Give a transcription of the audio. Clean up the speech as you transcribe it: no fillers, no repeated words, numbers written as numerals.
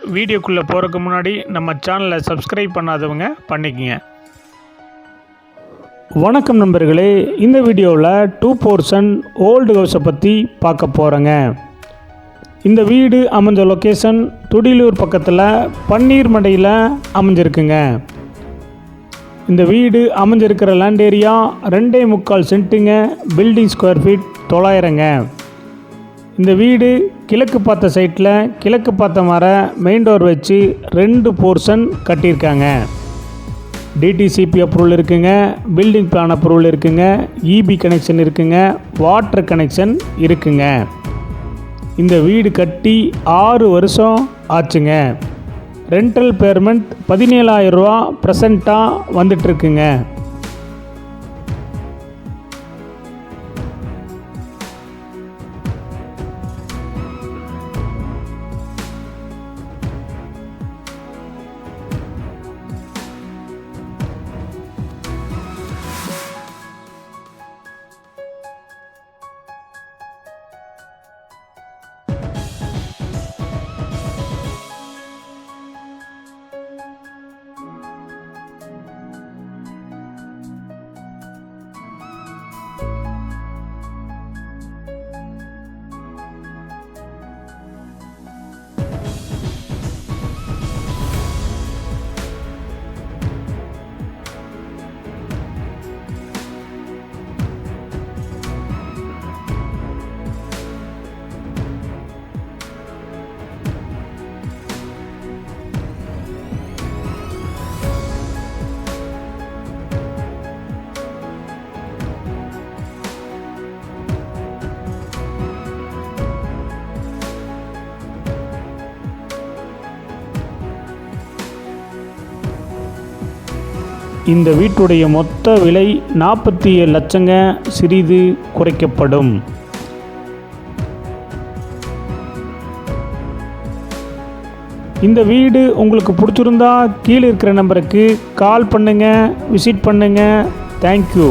வீடியோக்குள்ளே போகிறதுக்கு முன்னாடி நம்ம சேனலை சப்ஸ்கிரைப் பண்ணாதவங்க பண்ணிக்கங்க. வணக்கம் நண்பர்களே, இந்த வீடியோவில் 2 போர்ஷன் ஓல்டு ஹவுஸை பற்றி பார்க்க போகிறேங்க. இந்த வீடு அமைஞ்ச லொக்கேஷன் துடியலூர் பக்கத்தில் பன்னீர்மடையில் அமைஞ்சிருக்குங்க. இந்த வீடு அமைஞ்சிருக்கிற லேண்ட் ஏரியா 2.25 சென்ட்டுங்க. பில்டிங் ஸ்கொயர் ஃபீட் 900ங்க. இந்த வீடு கிழக்கு பார்த்த சைட்டில் கிழக்கு பார்த்த மாதிரி மெயின் டோர் வச்சு 2 போர்ஷன் கட்டியிருக்காங்க. டிடிசிபி அப்ரூவல் இருக்குங்க, பில்டிங் பிளான் அப்ரூவல் இருக்குங்க, இபி கனெக்ஷன் இருக்குங்க, வாட்டர் கனெக்ஷன் இருக்குங்க. இந்த வீடு கட்டி 6 வருஷம் ஆச்சுங்க. ரெண்டல் பேமெண்ட் 17,000 ரூபா ப்ரெசண்ட்டாக வந்துட்டுருக்குங்க. இந்த வீட்டுடைய மொத்த விலை 47 லட்சங்க. சிறிது குறைக்கப்படும். இந்த வீடு உங்களுக்கு பிடிச்சிருந்தா கீழே இருக்கிற நம்பருக்கு கால் பண்ணுங்கள், விசிட் பண்ணுங்கள். தேங்க்யூ.